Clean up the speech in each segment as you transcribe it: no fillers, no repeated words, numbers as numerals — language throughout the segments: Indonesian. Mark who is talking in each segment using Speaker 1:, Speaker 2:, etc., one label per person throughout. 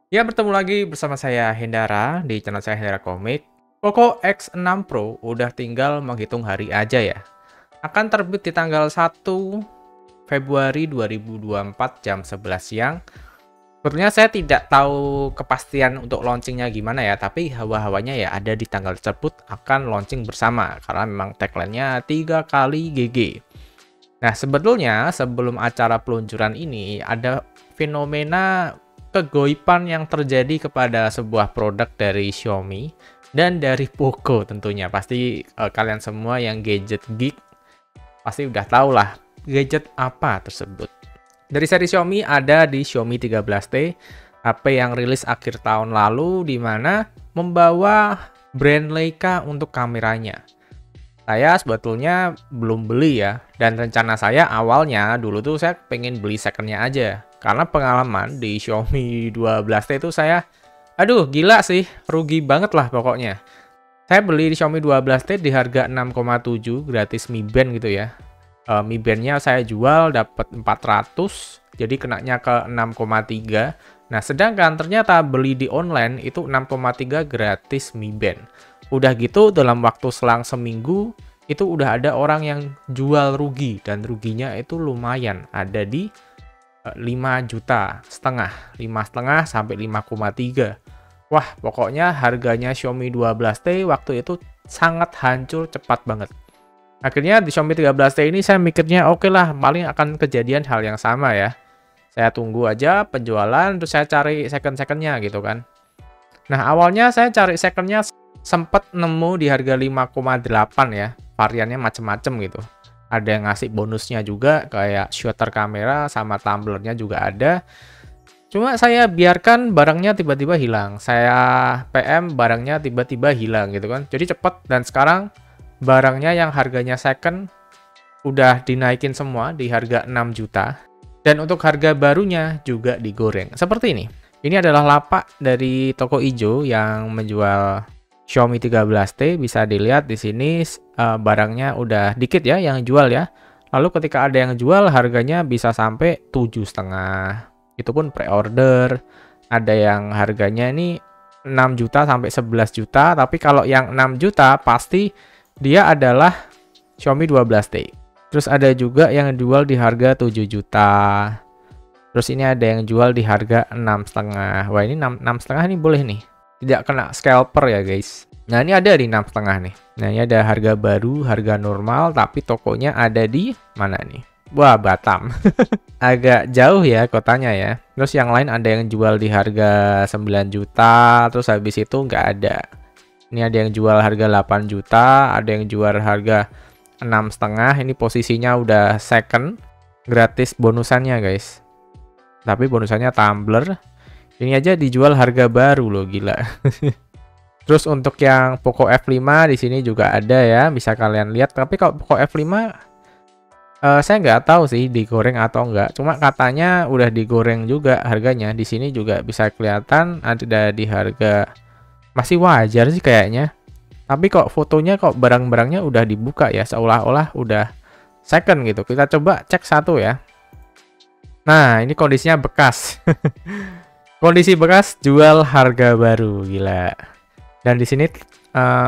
Speaker 1: Ya, bertemu lagi bersama saya Hendara di channel saya Hendara Komik. Poco X6 Pro udah tinggal menghitung hari aja ya. Akan terbit di tanggal 1 Februari 2024 jam 11 siang. Sebetulnya saya tidak tahu kepastian untuk launchingnya gimana ya, tapi hawa-hawanya ya ada di tanggal tersebut akan launching bersama karena memang tagline-nya 3 kali GG. Nah, sebetulnya sebelum acara peluncuran ini ada fenomena kegoiban yang terjadi kepada sebuah produk dari Xiaomi dan dari Poco tentunya. Pasti kalian semua yang gadget geek pasti udah tahu lah gadget apa tersebut. Dari seri Xiaomi ada di Xiaomi 13T, HP yang rilis akhir tahun lalu di mana membawa brand Leica untuk kameranya. Saya sebetulnya belum beli ya, dan rencana saya awalnya dulu tuh saya pengen beli secondnya aja. Karena pengalaman di Xiaomi 12T itu saya, aduh gila sih, rugi banget lah pokoknya. Saya beli di Xiaomi 12T di harga 6,7 gratis Mi Band gitu ya. Mi Band-nya saya jual dapat 400, jadi kenanya ke 6,3. Nah, sedangkan ternyata beli di online itu 6,3 gratis Mi Band. Udah gitu dalam waktu selang seminggu itu udah ada orang yang jual rugi dan ruginya itu lumayan, ada di 5 juta setengah, 5,5 sampai 5,3. Wah, pokoknya harganya Xiaomi 12T waktu itu sangat hancur cepat banget. Akhirnya di Xiaomi 13T ini saya mikirnya oke lah, paling akan kejadian hal yang sama ya. Saya tunggu aja penjualan terus saya cari second-secondnya gitu kan. Nah, awalnya saya cari secondnya sempat nemu di harga 5,8 ya. Variannya macem-macem gitu. Ada yang ngasih bonusnya juga kayak shutter kamera sama tumblernya juga ada. Cuma saya biarkan barangnya tiba-tiba hilang. Saya PM barangnya tiba-tiba hilang gitu kan. Jadi cepet dan sekarang barangnya yang harganya second udah dinaikin semua di harga 6 juta. Dan untuk harga barunya juga digoreng. Seperti ini. Ini adalah lapak dari toko ijo yang menjual Xiaomi 13T. Bisa dilihat di sini barangnya udah dikit ya yang jual ya. Lalu ketika ada yang jual harganya bisa sampai 7,5. Itu pun pre-order. Ada yang harganya ini 6 juta sampai 11 juta. Tapi kalau yang 6 juta pasti dia adalah Xiaomi 12T. Terus ada juga yang jual di harga 7 juta. Terus ini ada yang jual di harga 6,5. Wah, ini 6,5 nih boleh nih. Tidak kena scalper ya, guys. Nah, ini ada di 6,5 nih. Nah, ini ada harga baru, harga normal, tapi tokonya ada di mana nih? Wah, Batam. Agak jauh ya kotanya ya. Terus yang lain ada yang jual di harga 9 juta, terus habis itu nggak ada. Ini ada yang jual harga 8 juta, ada yang jual harga 6,5. Ini posisinya udah second, gratis bonusannya, guys. Tapi bonusannya tumbler. Ini aja dijual harga baru loh, gila. Terus untuk yang Poco F5 di sini juga ada ya, bisa kalian lihat. Tapi kalau Poco F5 saya nggak tahu sih digoreng atau enggak. Cuma katanya udah digoreng juga harganya. Di sini juga bisa kelihatan ada di harga masih wajar sih kayaknya. Tapi kok fotonya kok barang-barangnya udah dibuka ya, seolah-olah udah second gitu. Kita coba cek satu ya. Nah, ini kondisinya bekas. Kondisi bekas jual harga baru, gila. Dan di sini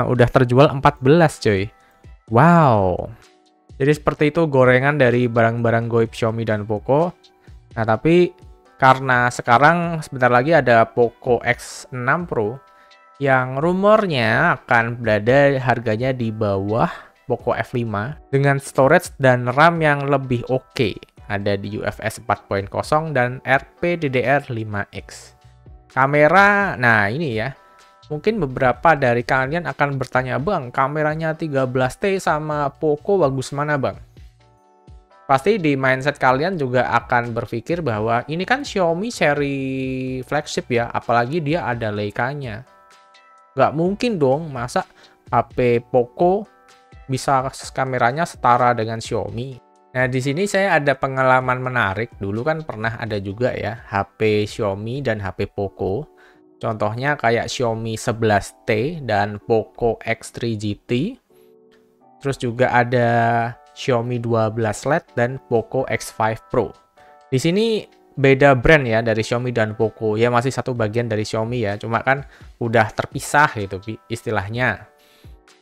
Speaker 1: udah terjual 14, coy. Wow. Jadi seperti itu gorengan dari barang-barang goib Xiaomi dan Poco. Nah, tapi karena sekarang sebentar lagi ada Poco X6 Pro yang rumornya akan berada harganya di bawah Poco F5 dengan storage dan RAM yang lebih oke. Ada di UFS 4.0 dan RPDDR5X. Kamera, nah ini ya. Mungkin beberapa dari kalian akan bertanya, "Bang, kameranya 13T sama Poco bagus mana, Bang?" Pasti di mindset kalian juga akan berpikir bahwa ini kan Xiaomi seri flagship ya, apalagi dia ada Leica-nya. Nggak mungkin dong, masa HP Poco bisa kameranya setara dengan Xiaomi. Nah, di sini saya ada pengalaman menarik. Dulu kan pernah ada juga ya HP Xiaomi dan HP Poco. Contohnya kayak Xiaomi 11T dan Poco X3 GT. Terus juga ada Xiaomi 12 LED dan Poco X5 Pro. Di sini beda brand ya dari Xiaomi dan Poco. Ya masih satu bagian dari Xiaomi ya, cuma kan udah terpisah gitu istilahnya.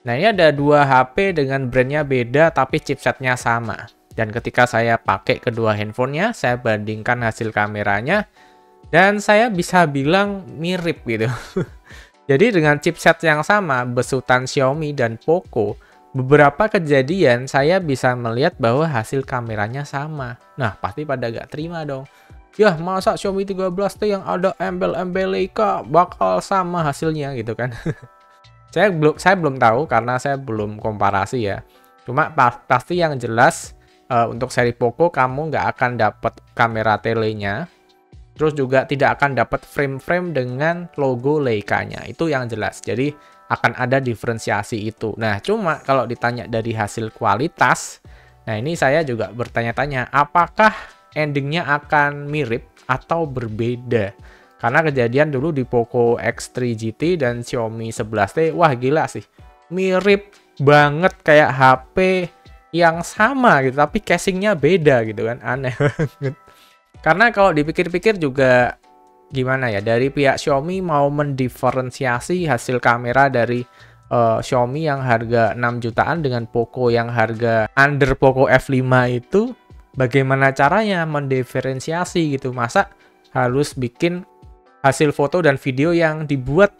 Speaker 1: Nah, ini ada dua HP dengan brandnya beda tapi chipsetnya sama. Dan ketika saya pakai kedua handphonenya, saya bandingkan hasil kameranya, dan saya bisa bilang mirip gitu. Jadi dengan chipset yang sama, besutan Xiaomi dan Poco, beberapa kejadian saya bisa melihat bahwa hasil kameranya sama. Nah, pasti pada gak terima dong. Yah, masa Xiaomi 13T yang ada embel-embel Leica bakal sama hasilnya gitu kan. Saya belum tahu karena saya belum komparasi ya. Cuma pasti yang jelas untuk seri Poco kamu nggak akan dapat kamera telenya. Terus juga tidak akan dapat frame-frame dengan logo Leica-nya. Itu yang jelas. Jadi akan ada diferensiasi itu. Nah, cuma kalau ditanya dari hasil kualitas, nah ini saya juga bertanya-tanya, apakah endingnya akan mirip atau berbeda? Karena kejadian dulu di Poco X3 GT dan Xiaomi 11T, wah gila sih. Mirip banget kayak HP yang sama gitu, tapi casingnya beda gitu kan. Aneh banget. Karena kalau dipikir-pikir juga gimana ya, dari pihak Xiaomi mau mendiferensiasi hasil kamera dari Xiaomi yang harga 6 jutaan dengan Poco yang harga under Poco F5 itu, bagaimana caranya mendiferensiasi gitu. Masa harus bikin hasil foto dan video yang dibuat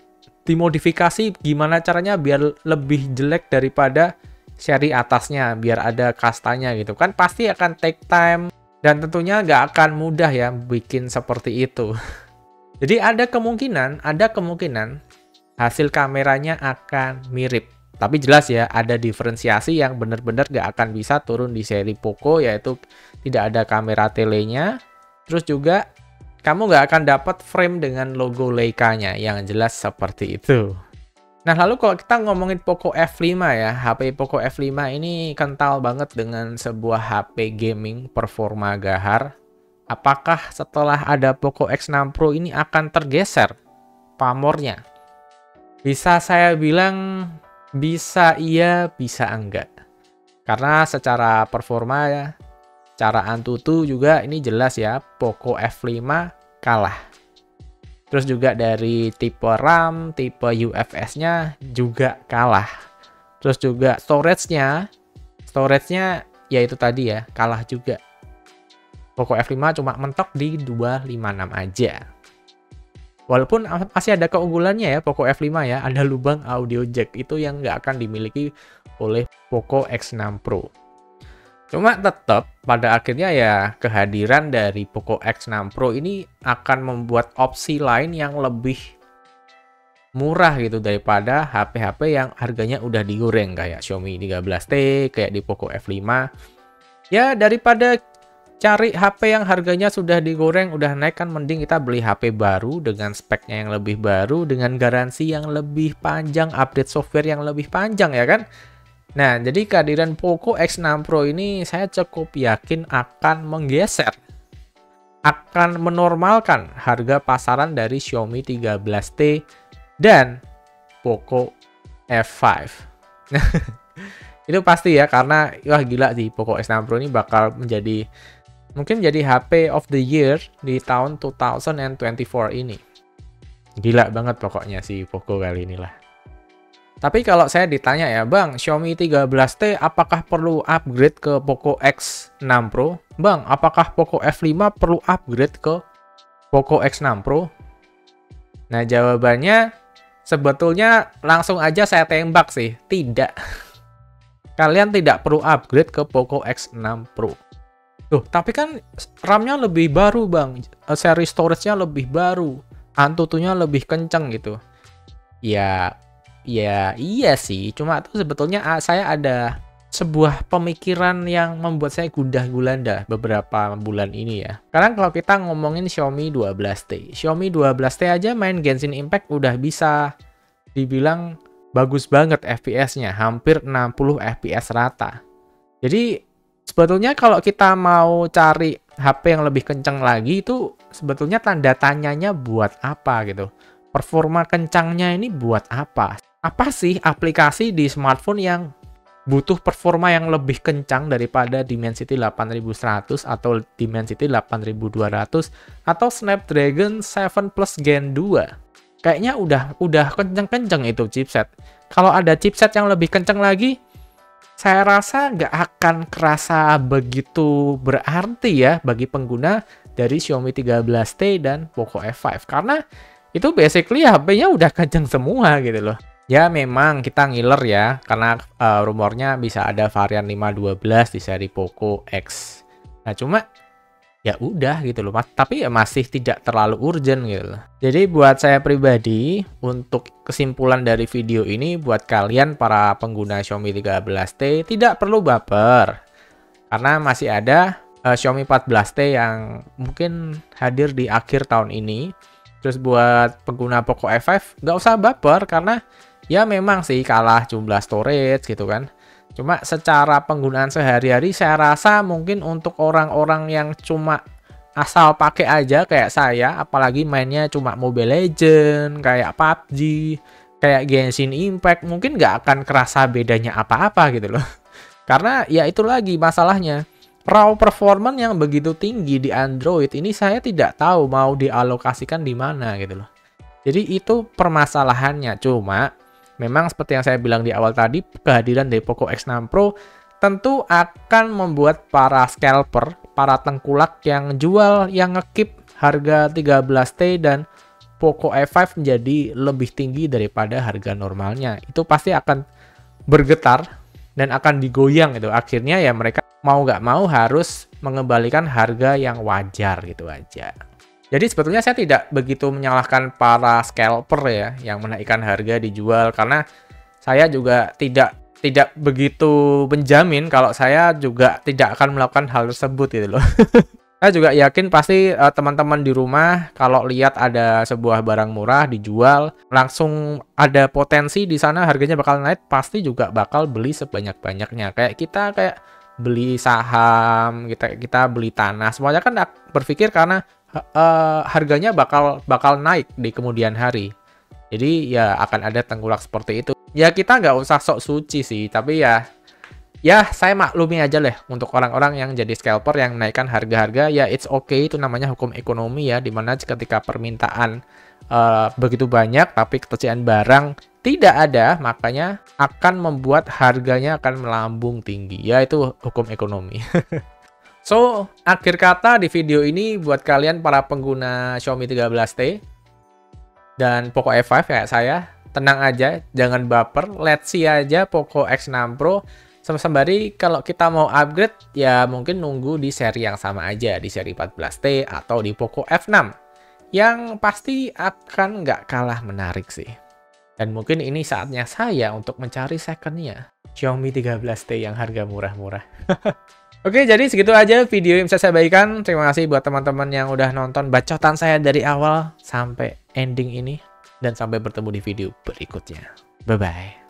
Speaker 1: dimodifikasi, gimana caranya biar lebih jelek daripada seri atasnya, biar ada kastanya gitu kan, pasti akan take time. Dan tentunya nggak akan mudah ya bikin seperti itu. Jadi ada kemungkinan hasil kameranya akan mirip. Tapi jelas ya, ada diferensiasi yang benar-benar nggak akan bisa turun di seri Poco, yaitu tidak ada kamera telenya. Terus juga kamu nggak akan dapat frame dengan logo Leica-nya, yang jelas seperti itu. Nah, lalu kalau kita ngomongin Poco F5 ya, HP Poco F5 ini kental banget dengan sebuah HP gaming performa gahar. Apakah setelah ada Poco X6 Pro ini akan tergeser pamornya? Bisa saya bilang bisa iya, bisa enggak. Karena secara performa ya, cara Antutu juga ini jelas ya, Poco F5 kalah. Terus juga dari tipe RAM, tipe UFS-nya juga kalah. Terus juga storage-nya ya itu tadi ya, kalah juga. Poco F5 cuma mentok di 256 aja. Walaupun masih ada keunggulannya ya Poco F5 ya, ada lubang audio jack, itu yang nggak akan dimiliki oleh Poco X6 Pro. Cuma tetap pada akhirnya ya kehadiran dari Poco X6 Pro ini akan membuat opsi lain yang lebih murah gitu daripada HP-HP yang harganya udah digoreng kayak Xiaomi 13T, kayak di Poco F5. Ya daripada cari HP yang harganya sudah digoreng, udah naik, kan mending kita beli HP baru dengan speknya yang lebih baru, dengan garansi yang lebih panjang, update software yang lebih panjang ya kan. Nah, jadi kehadiran Poco X6 Pro ini saya cukup yakin akan menggeser, akan menormalkan harga pasaran dari Xiaomi 13T dan Poco F5. Itu pasti ya, karena wah gila sih, Poco X6 Pro ini bakal mungkin jadi HP of the year di tahun 2024 ini. Gila banget pokoknya si Poco kali inilah. Tapi kalau saya ditanya ya, Bang, Xiaomi 13T apakah perlu upgrade ke Poco X6 Pro? Bang, apakah Poco F5 perlu upgrade ke Poco X6 Pro? Nah, jawabannya sebetulnya langsung aja saya tembak sih, tidak. Kalian tidak perlu upgrade ke Poco X6 Pro. Tuh, tapi kan RAM-nya lebih baru, Bang. Seri storage-nya lebih baru. Antutunya lebih kenceng gitu. Ya, iya sih. Cuma tuh sebetulnya saya ada sebuah pemikiran yang membuat saya gundah gulana beberapa bulan ini ya. Karena kalau kita ngomongin Xiaomi 12T. Xiaomi 12T aja main Genshin Impact udah bisa dibilang bagus banget FPS-nya. Hampir 60 FPS rata. Jadi sebetulnya kalau kita mau cari HP yang lebih kencang lagi, itu sebetulnya tanda tanyanya buat apa gitu. Performa kencangnya ini buat apa? Apa sih aplikasi di smartphone yang butuh performa yang lebih kencang daripada Dimensity 8100 atau Dimensity 8200 atau Snapdragon 7 Plus Gen 2. Kayaknya udah kenceng-kenceng itu chipset. Kalau ada chipset yang lebih kenceng lagi, saya rasa nggak akan kerasa begitu berarti ya bagi pengguna dari Xiaomi 13T dan Poco F5. Karena itu basically HP-nya udah kenceng semua gitu loh. Ya memang kita ngiler ya, karena rumornya bisa ada varian 512 di seri Poco X. Nah cuma ya udah gitu loh, tapi ya masih tidak terlalu urgent gitu loh. Jadi buat saya pribadi, untuk kesimpulan dari video ini buat kalian para pengguna Xiaomi 13T tidak perlu baper. Karena masih ada Xiaomi 14T yang mungkin hadir di akhir tahun ini. Terus buat pengguna Poco F5 nggak usah baper karena ya memang sih kalah jumlah storage gitu kan. Cuma secara penggunaan sehari-hari saya rasa mungkin untuk orang-orang yang cuma asal pakai aja kayak saya, apalagi mainnya cuma Mobile Legends, kayak PUBG, kayak Genshin Impact, mungkin nggak akan kerasa bedanya apa-apa gitu loh. Karena ya itu lagi masalahnya. Raw performance yang begitu tinggi di Android ini saya tidak tahu mau dialokasikan di mana gitu loh. Jadi itu permasalahannya. Cuma memang seperti yang saya bilang di awal tadi, kehadiran dari Poco X6 Pro tentu akan membuat para scalper, para tengkulak yang jual, yang ngekip harga 13T dan Poco F5 menjadi lebih tinggi daripada harga normalnya. Itu pasti akan bergetar dan akan digoyang gitu. Akhirnya ya mereka mau nggak mau harus mengembalikan harga yang wajar gitu aja. Jadi sebetulnya saya tidak begitu menyalahkan para scalper ya yang menaikkan harga dijual, karena saya juga tidak begitu menjamin kalau saya juga tidak akan melakukan hal tersebut gitu loh. Saya juga yakin pasti teman-teman di rumah kalau lihat ada sebuah barang murah dijual, langsung ada potensi di sana harganya bakal naik, pasti juga bakal beli sebanyak-banyaknya. Kayak beli saham, kita beli tanah, semuanya kan berpikir karena harganya bakal naik di kemudian hari. Jadi ya akan ada tengkulak seperti itu. Ya kita nggak usah sok suci sih, tapi ya saya maklumi aja lah untuk orang-orang yang jadi scalper yang naikkan harga-harga. Ya it's okay, itu namanya hukum ekonomi ya, dimana ketika permintaan begitu banyak tapi ketersediaan barang tidak ada, makanya akan membuat harganya akan melambung tinggi. Ya itu hukum ekonomi. So, akhir kata di video ini buat kalian para pengguna Xiaomi 13T dan Poco F5 kayak saya, tenang aja, jangan baper, let's see aja Poco X6 Pro. Sembari kalau kita mau upgrade, ya mungkin nunggu di seri yang sama aja, di seri 14T atau di Poco F6. Yang pasti akan nggak kalah menarik sih. Dan mungkin ini saatnya saya untuk mencari secondnya, Xiaomi 13T yang harga murah-murah. Oke, jadi segitu aja video yang bisa saya bagikan. Terima kasih buat teman-teman yang udah nonton bacotan saya dari awal sampai ending ini. Dan sampai bertemu di video berikutnya. Bye-bye.